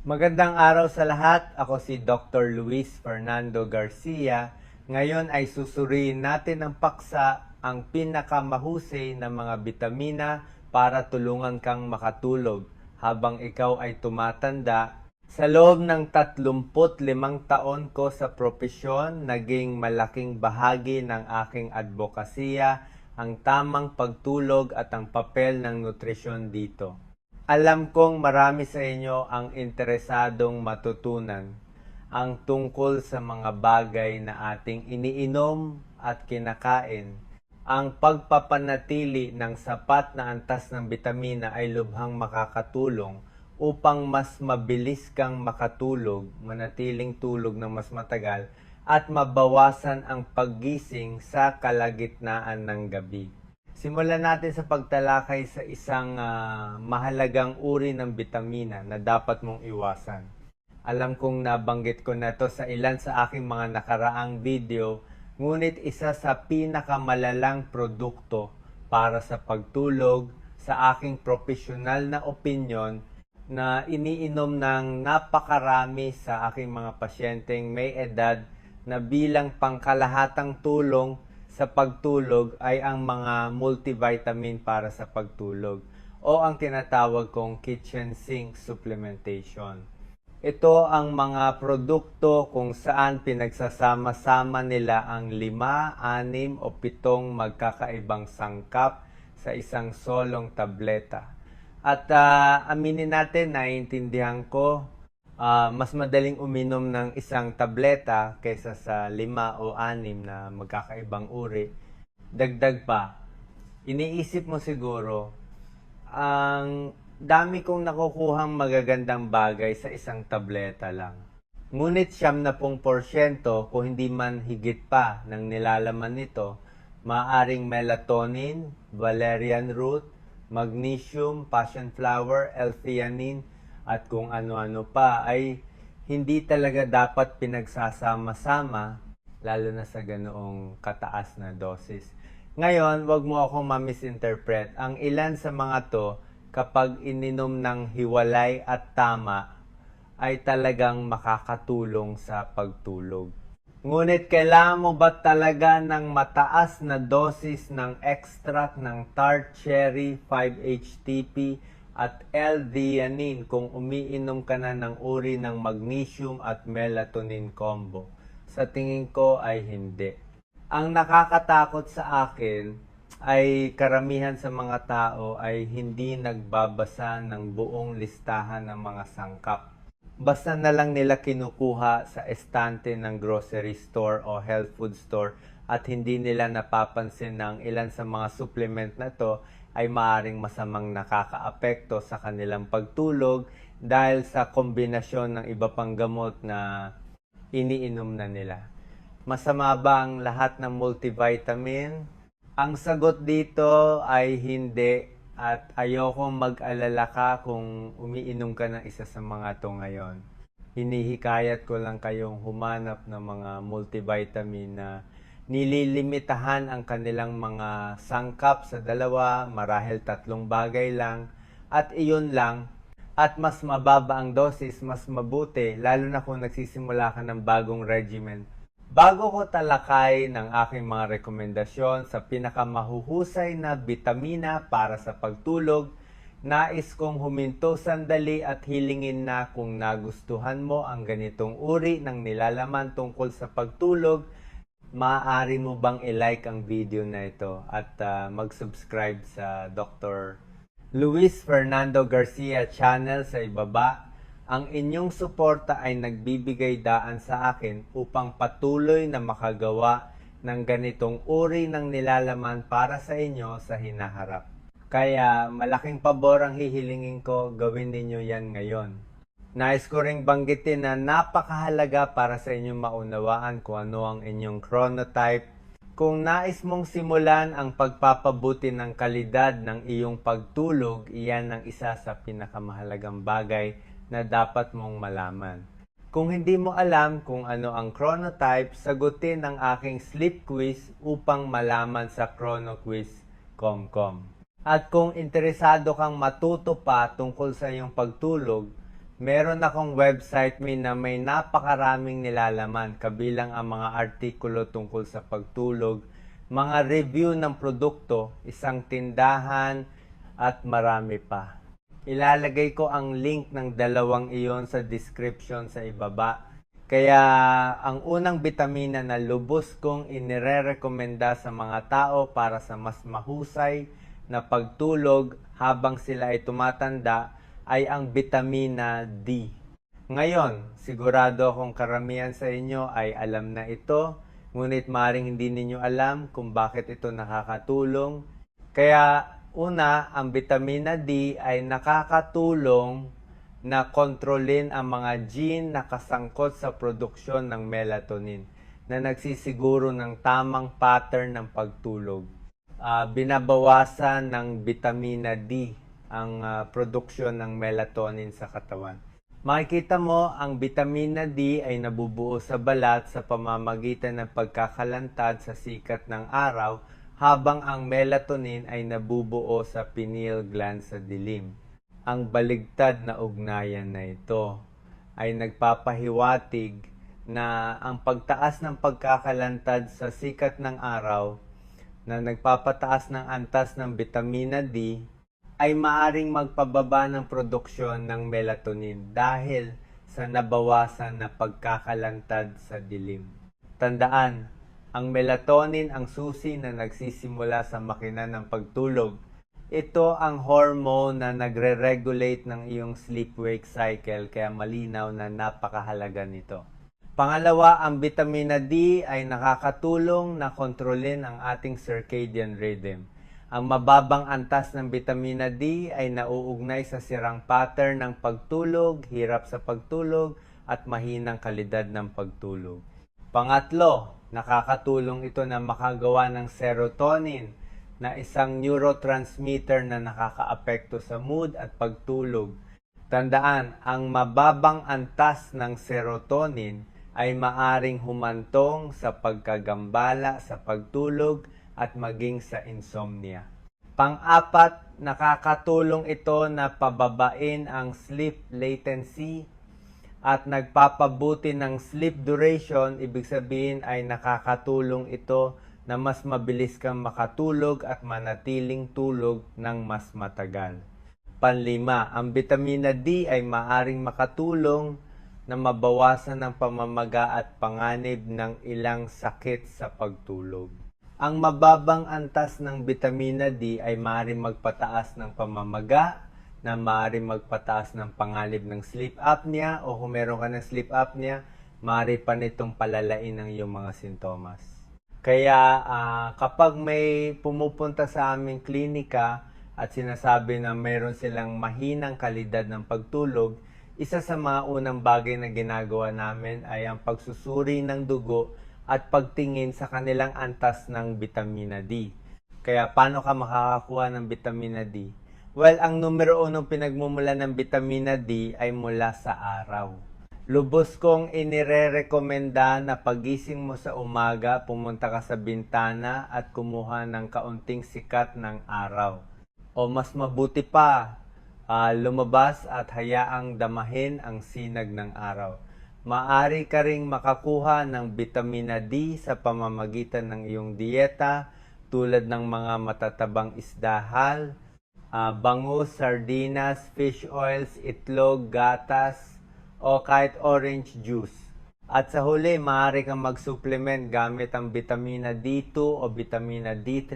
Magandang araw sa lahat. Ako si Dr. Luis Fernando Garcia. Ngayon ay susuriin natin ang paksa, ang pinakamahusay na mga bitamina para tulungan kang makatulog habang ikaw ay tumatanda. Sa loob ng 35 taon ko sa propesyon, naging malaking bahagi ng aking advokasya ang tamang pagtulog at ang papel ng nutrisyon dito. Alam kong marami sa inyo ang interesadong matutunan ang tungkol sa mga bagay na ating iniinom at kinakain. Ang pagpapanatili ng sapat na antas ng bitamina ay lubhang makakatulong upang mas mabilis kang makatulog, manatiling tulog ng mas matagal, at mabawasan ang paggising sa kalagitnaan ng gabi. Simulan natin sa pagtalakay sa isang mahalagang uri ng bitamina na dapat mong iwasan. Alam kong nabanggit ko na to sa ilan sa aking mga nakaraang video, ngunit isa sa pinakamalalang produkto para sa pagtulog sa aking profesional na opinyon na iniinom ng napakarami sa aking mga pasyenteng may edad na bilang pangkalahatang tulong sa pagtulog ay ang mga multivitamin para sa pagtulog o ang tinatawag kong kitchen sink supplementation. Ito ang mga produkto kung saan pinagsasama-sama nila ang 5, 6 o 7 magkakaibang sangkap sa isang solong tableta. At aminin natin, naiintindihan ko, mas madaling uminom ng isang tableta kaysa sa 5 o 6 na magkakaibang uri. Dagdag pa, iniisip mo siguro, ang dami kong nakukuhang magagandang bagay sa isang tableta lang. Ngunit 70% kung hindi man higit pa ng nilalaman nito, maaring melatonin, valerian root, magnesium, passion flower, L-theanine, at kung ano-ano pa ay hindi talaga dapat pinagsasama-sama lalo na sa ganoong kataas na dosis. Ngayon, wag mo akong ma-misinterpret. Ang ilan sa mga to, kapag ininom ng hiwalay at tama, ay talagang makakatulong sa pagtulog. Ngunit kailangan mo ba talaga ng mataas na dosis ng extract ng tart cherry 5-HTP at L-theanine kung umiinom ka na ng uri ng magnesium at melatonin combo? Sa tingin ko ay hindi. Ang nakakatakot sa akin ay karamihan sa mga tao ay hindi nagbabasa ng buong listahan ng mga sangkap. Basta na lang nila kinukuha sa estante ng grocery store o health food store at hindi nila napapansin na ang ilan sa mga supplement na to ay maaring masamang nakakaapekto sa kanilang pagtulog dahil sa kombinasyon ng iba pang gamot na iniinom na nila. Masama ba ang lahat ng multivitamin? Ang sagot dito ay hindi, at ayokong mag-alala ka kung umiinom ka ng isa sa mga to ngayon. Hinihikayat ko lang kayong humanap ng mga multivitamin na nililimitahan ang kanilang mga sangkap sa 2, marahil 3 bagay lang, at iyon lang, at mas mababa ang dosis, mas mabuti, lalo na kung nagsisimula ka ng bagong regimen. Bago ko talakay ng aking mga rekomendasyon sa pinakamahuhusay na bitamina para sa pagtulog, nais kong huminto sandali at hilingin na kung nagustuhan mo ang ganitong uri ng nilalaman tungkol sa pagtulog, maaari mo bang i-like ang video na ito at mag-subscribe sa Dr. Luis Fernando Garcia channel sa ibaba. Ang inyong suporta ay nagbibigay daan sa akin upang patuloy na makagawa ng ganitong uri ng nilalaman para sa inyo sa hinaharap. Kaya malaking pabor ang hihilingin ko, gawin ninyo yan ngayon. Nais ko ring banggitin na napakahalaga para sa inyong maunawaan kung ano ang inyong chronotype. Kung nais mong simulan ang pagpapabuti ng kalidad ng iyong pagtulog, iyan ang isa sa pinakamahalagang bagay na dapat mong malaman. Kung hindi mo alam kung ano ang chronotype, sagutin ang aking sleep quiz upang malaman sa chronoquiz.com. At kung interesado kang matuto pa tungkol sa iyong pagtulog, Meron akong website na may napakaraming nilalaman, kabilang ang mga artikulo tungkol sa pagtulog, mga review ng produkto, isang tindahan, at marami pa. Ilalagay ko ang link ng dalawang iyon sa description sa ibaba. Kaya ang unang bitamina na lubos kong inirerekomenda sa mga tao para sa mas mahusay na pagtulog habang sila ay tumatanda ay ang bitamina D. Ngayon, sigurado akong karamihan sa inyo ay alam na ito, ngunit maring hindi ninyo alam kung bakit ito nakakatulong. Kaya una, ang bitamina D ay nakakatulong na kontrolin ang mga gene na kasangkot sa produksyon ng melatonin na nagsisiguro ng tamang pattern ng pagtulog. Binabawasan ng bitamina D ang produksyon ng melatonin sa katawan. Makikita mo, ang bitamina D ay nabubuo sa balat sa pamamagitan ng pagkakalantad sa sikat ng araw, habang ang melatonin ay nabubuo sa pineal gland sa dilim. Ang baligtad na ugnayan na ito ay nagpapahiwatig na ang pagtaas ng pagkakalantad sa sikat ng araw na nagpapataas ng antas ng bitamina D ay maaring magpababa ng produksyon ng melatonin dahil sa nabawasan na pagkakalantad sa dilim. Tandaan, ang melatonin ang susi na nagsisimula sa makina ng pagtulog. Ito ang hormone na nagre-regulate ng iyong sleep-wake cycle, kaya malinaw na napakahalaga nito. Pangalawa, ang vitamina D ay nakakatulong na kontrolin ang ating circadian rhythm. Ang mababang antas ng vitamina D ay nauugnay sa sirang pattern ng pagtulog, hirap sa pagtulog, at mahinang kalidad ng pagtulog. Pangatlo, nakakatulong ito na makagawa ng serotonin, na isang neurotransmitter na nakakaapekto sa mood at pagtulog. Tandaan, ang mababang antas ng serotonin ay maaring humantong sa pagkagambala sa pagtulog at maging sa insomnia. Pang-apat, nakakatulong ito na pababain ang sleep latency at nagpapabuti ng sleep duration. Ibig sabihin ay nakakatulong ito na mas mabilis kang makatulog at manatiling tulog ng mas matagal. Panlima, ang vitamina D ay maaring makatulong na mabawasan ang pamamaga at panganib ng ilang sakit sa pagtulog. Ang mababang antas ng vitamina D ay maaring magpataas ng pamamaga, na maaring magpataas ng panganib ng sleep apnea, o kung meron ka ng sleep apnea, maaari pa nitong palalain ang iyong mga sintomas. Kaya kapag may pumupunta sa aming klinika at sinasabi na mayroon silang mahinang kalidad ng pagtulog, isa sa mga unang bagay na ginagawa namin ay ang pagsusuri ng dugo at pagtingin sa kanilang antas ng vitamina D. Kaya paano ka makakakuha ng vitamina D? Well, ang numero unong pinagmumula ng vitamina D ay mula sa araw. Lubos kong inirerekomenda na pagising mo sa umaga, pumunta ka sa bintana at kumuha ng kaunting sikat ng araw. O mas mabuti pa, lumabas at hayaang damahin ang sinag ng araw. Maaari ka ring makakuha ng vitamina D sa pamamagitan ng iyong dieta, tulad ng mga matatabang isdahal, bangus, sardinas, fish oils, itlog, gatas, o kahit orange juice. At sa huli, maaari kang mag-supplement gamit ang vitamina D2 o vitamina D3.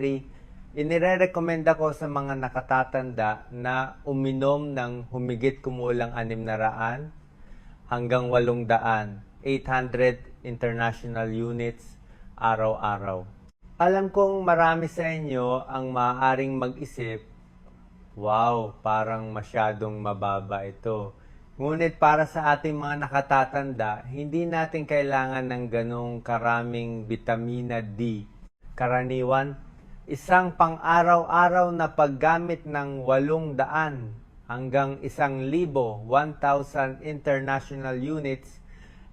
Inirekomenda ko sa mga nakatatanda na uminom ng humigit kumulang 600 hanggang 800, 800 international units araw-araw. Alam kong marami sa inyo ang maaaring mag-isip, wow, parang masyadong mababa ito. Ngunit para sa ating mga nakatatanda, hindi natin kailangan ng ganong karaming vitamina D. Karaniwan, isang pang-araw-araw na paggamit ng 800 hanggang 1,000, 1,000 international units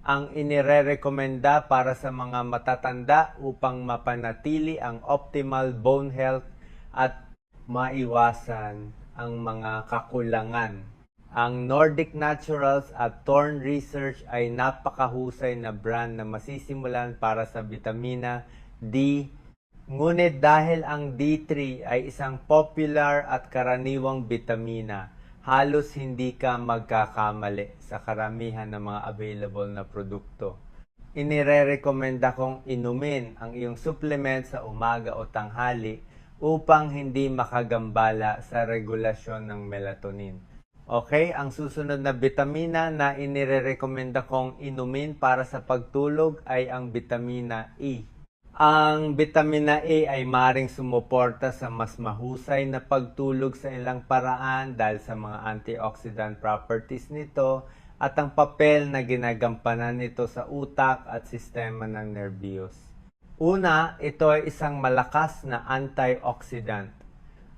ang inirekomenda para sa mga matatanda upang mapanatili ang optimal bone health at maiwasan ang mga kakulangan Ang Nordic Naturals at Thorne Research ay napakahusay na brand na masisimulan para sa bitamina D. Ngunit dahil ang D3 ay isang popular at karaniwang bitamina, halos hindi ka magkakamali sa karamihan ng mga available na produkto. Inirerekomenda kong inumin ang iyong supplement sa umaga o tanghali upang hindi makagambala sa regulasyon ng melatonin. Okay, ang susunod na bitamina na inirekomenda kong inumin para sa pagtulog ay ang bitamina E. Ang bitamina E ay maring sumuporta sa mas mahusay na pagtulog sa ilang paraan dahil sa mga antioxidant properties nito at ang papel na ginagampanan nito sa utak at sistema ng nerbiyos. Una, ito ay isang malakas na antioxidant.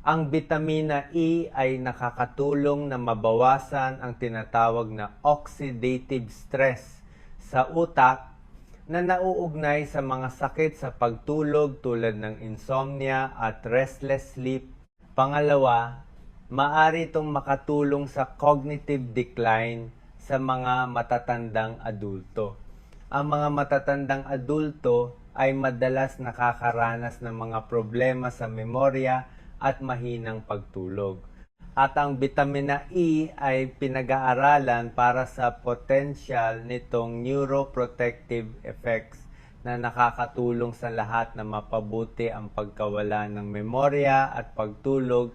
Ang bitamina E ay nakakatulong na mabawasan ang tinatawag na oxidative stress sa utak na nauugnay sa mga sakit sa pagtulog tulad ng insomnia at restless sleep. Pangalawa, maaari itong makatulong sa cognitive decline sa mga matatandang adulto. Ang mga matatandang adulto ay madalas nakakaranas ng mga problema sa memorya at mahinang pagtulog. At ang bitamina E ay pinag-aaralan para sa potential nitong neuroprotective effects na nakakatulong sa lahat na mapabuti ang pagkawala ng memorya at pagtulog.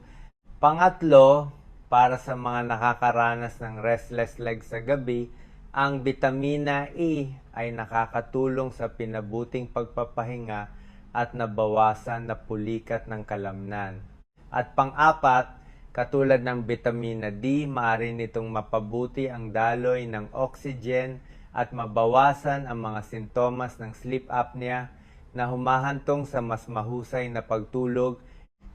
Pangatlo, para sa mga nakakaranas ng restless legs sa gabi, ang bitamina E ay nakakatulong sa pinabuting pagpapahinga at nabawasan na pulikat ng kalamnan. At pang-apat, katulad ng bitamina D, maaari nitong mapabuti ang daloy ng oxygen at mabawasan ang mga sintomas ng sleep apnea na humahantong sa mas mahusay na pagtulog.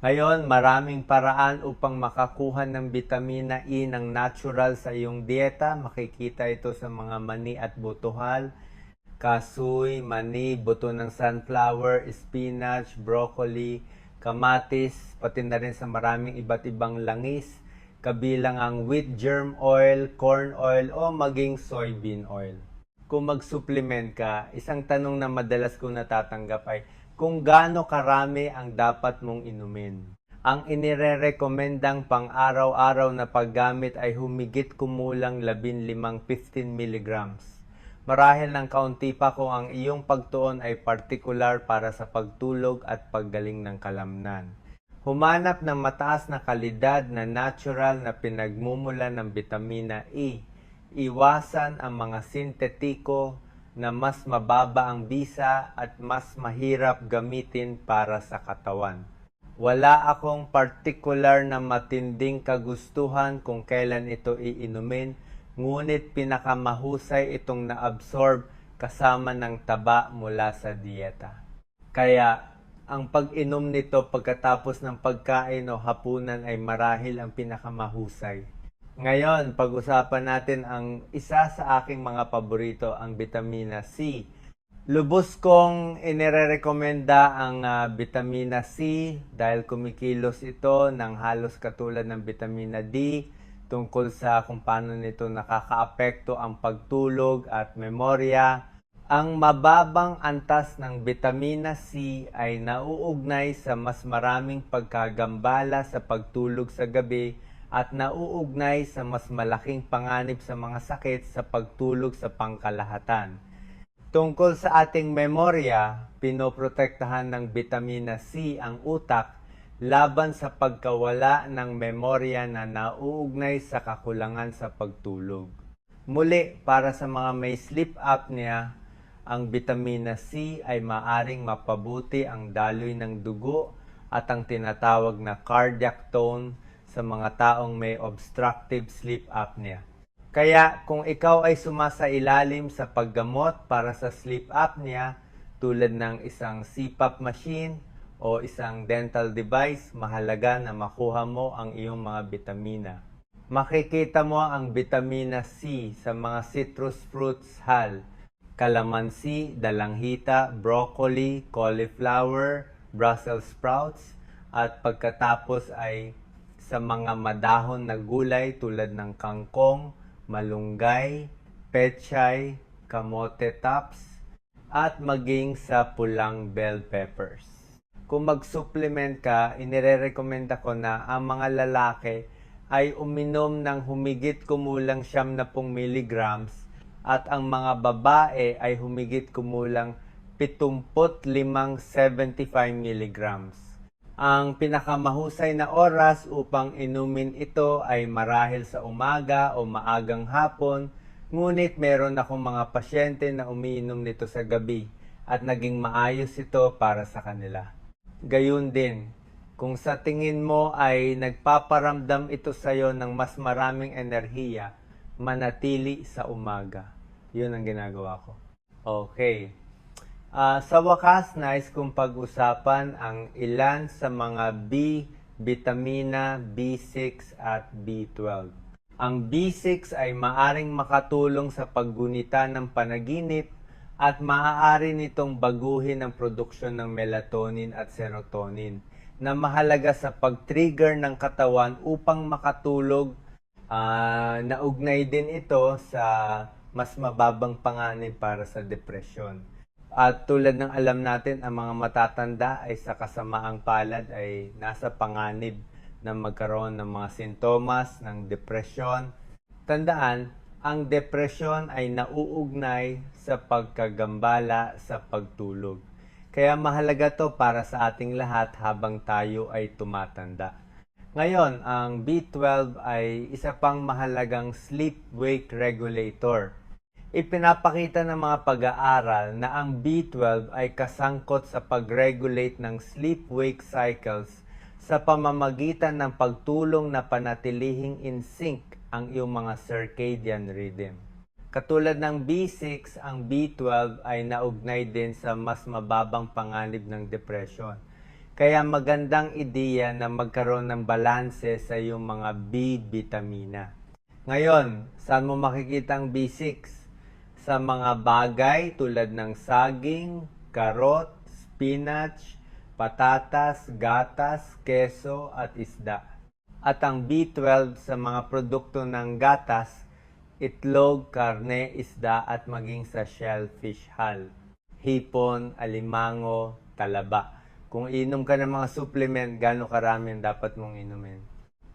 Ngayon, maraming paraan upang makakuha ng bitamina E ng natural sa iyong dieta. Makikita ito sa mga mani at butuhal, kasoy, mani, buto ng sunflower, spinach, broccoli, kamatis, pati na rin sa maraming iba't ibang langis, kabilang ang wheat germ oil, corn oil, o maging soybean oil. Kung mag-supplement ka, isang tanong na madalas kong natatanggap ay kung gaano karami ang dapat mong inumin. Ang inirekomendang pang-araw-araw na paggamit ay humigit kumulang 15 milligrams. Marahil ng kaunti pa kung ang iyong pagtuon ay partikular para sa pagtulog at paggaling ng kalamnan. Humanap ng mataas na kalidad na natural na pinagmumula ng bitamina E. Iwasan ang mga sintetiko na mas mababa ang bisa at mas mahirap gamitin para sa katawan. Wala akong partikular na matinding kagustuhan kung kailan ito iinumin, ngunit pinakamahusay itong na-absorb kasama ng taba mula sa dieta. Kaya, ang pag-inom nito pagkatapos ng pagkain o hapunan ay marahil ang pinakamahusay. Ngayon, pag-usapan natin ang isa sa aking mga paborito, ang bitamina C. Lubos kong inirekomenda ang bitamina C dahil kumikilos ito ng halos katulad ng bitamina D tungkol sa kung paano nito nakakaapekto ang pagtulog at memorya. Ang mababang antas ng bitamina C ay nauugnay sa mas maraming pagkagambala sa pagtulog sa gabi at nauugnay sa mas malaking panganib sa mga sakit sa pagtulog sa pangkalahatan. Tungkol sa ating memorya, pinoprotektahan ng bitamina C ang utak laban sa pagkawala ng memorya na nauugnay sa kakulangan sa pagtulog. Muli, para sa mga may sleep apnea, ang bitamina C ay maaring mapabuti ang daloy ng dugo at ang tinatawag na cardiac tone sa mga taong may obstructive sleep apnea. Kaya kung ikaw ay sumasailalim sa paggamot para sa sleep apnea tulad ng isang CPAP machine o isang dental device, mahalaga na makuha mo ang iyong mga bitamina. Makikita mo ang bitamina C sa mga citrus fruits hal, kalamansi, dalanghita, broccoli, cauliflower, Brussels sprouts, at pagkatapos ay sa mga madahon na gulay tulad ng kangkong, malunggay, pechay, kamote tops, at maging sa pulang bell peppers. Kung mag-supplement ka, inirerekomenda ko na ang mga lalaki ay uminom ng humigit kumulang 70 milligrams at ang mga babae ay humigit kumulang 75-75 milligrams. Ang pinakamahusay na oras upang inumin ito ay marahil sa umaga o maagang hapon, ngunit meron akong mga pasyente na umiinom nito sa gabi at naging maayos ito para sa kanila. Gayun din, kung sa tingin mo ay nagpaparamdam ito sa iyo ng mas maraming enerhiya, manatili sa umaga. Yun ang ginagawa ko. Okay. Sa wakas, nais kong pag-usapan ang ilan sa mga B, vitamina, B6 at B12. Ang B6 ay maaring makatulong sa paggunita ng panaginip at maaari nitong baguhin ang produksyon ng melatonin at serotonin na mahalaga sa pag-trigger ng katawan upang makatulog. Naugnay din ito sa mas mababang panganib para sa depresyon. At tulad ng alam natin, ang mga matatanda ay sa kasamaang palad ay nasa panganib na magkaroon ng mga sintomas ng depresyon. Tandaan, ang depresyon ay nauugnay sa pagkagambala sa pagtulog. Kaya mahalaga to para sa ating lahat habang tayo ay tumatanda. Ngayon, ang B12 ay isa pang mahalagang sleep-wake regulator. Ipinapakita ng mga pag-aaral na ang B12 ay kasangkot sa pag-regulate ng sleep-wake cycles sa pamamagitan ng pagtulong na panatilihing in sync ang iyong mga circadian rhythm. Katulad ng B6, ang B12 ay naugnay din sa mas mababang panganib ng depression. Kaya magandang ideya na magkaroon ng balanse sa iyong mga B vitamina. Ngayon, saan mo makikita ang B6? Sa mga bagay tulad ng saging, karot, spinach, patatas, gatas, keso at isda. At ang B12 sa mga produkto ng gatas, itlog, karne, isda at maging sa shellfish hull, hipon, alimango, talaba. Kung inom ka ng mga supplement, gaano karami ang dapat mong inumin?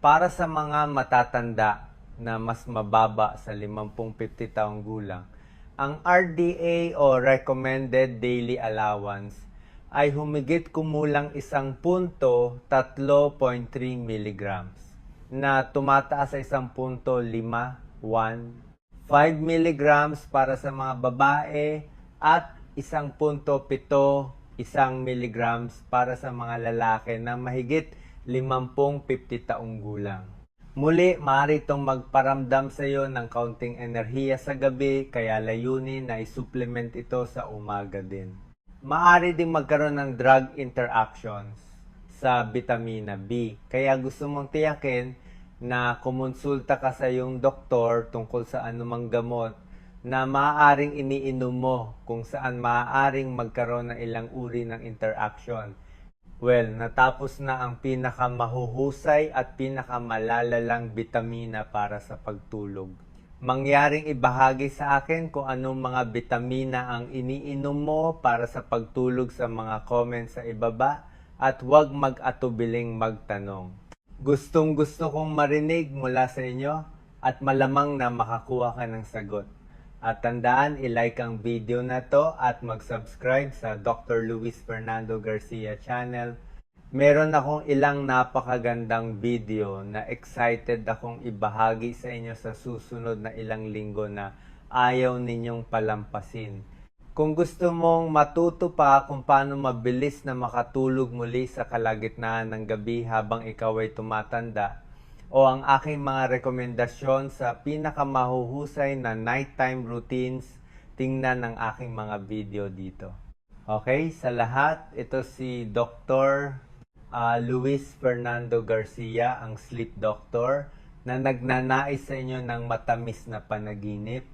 Para sa mga matatanda na mas mababa sa 50-50 taong gulang, ang RDA o Recommended Daily Allowance ay humigit kumulang 1.3 milligrams na tumataas sa 1.5, 5 milligrams para sa mga babae at 1.7 milligrams para sa mga lalaki na mahigit 50 taong gulang. Muli, maaari itong magparamdam sa iyo ng kaunting enerhiya sa gabi, kaya layunin na i-supplement ito sa umaga din. Maaari ding magkaroon ng drug interactions sa vitamina B, kaya gusto mong tiyakin na kumonsulta ka sa iyong doktor tungkol sa anumang gamot na maaaring iniinom mo kung saan maaaring magkaroon ng ilang uri ng interaction. Well, natapos na ang pinakamahuhusay at pinakamalalalang bitamina para sa pagtulog. Mangyaring ibahagi sa akin kung anong mga bitamina ang iniinom mo para sa pagtulog sa mga comments sa ibaba at huwag mag-atubiling magtanong. Gustong-gusto kong marinig mula sa inyo at malamang na makakuha ka ng sagot. At tandaan, i-like ang video na to at mag-subscribe sa Dr. Luis Fernando Garcia channel. Meron akong ilang napakagandang video na excited akong ibahagi sa inyo sa susunod na ilang linggo na ayaw ninyong palampasin. Kung gusto mong matuto pa kung paano mabilis na makatulog muli sa kalagitnaan ng gabi habang ikaw ay tumatanda, o ang aking mga rekomendasyon sa pinakamahuhusay na nighttime routines, tingnan ang aking mga video dito. Okay, sa lahat, ito si Dr. Luis Fernando Garcia, ang sleep doctor, na nagnanais sa inyo ng matamis na panaginip,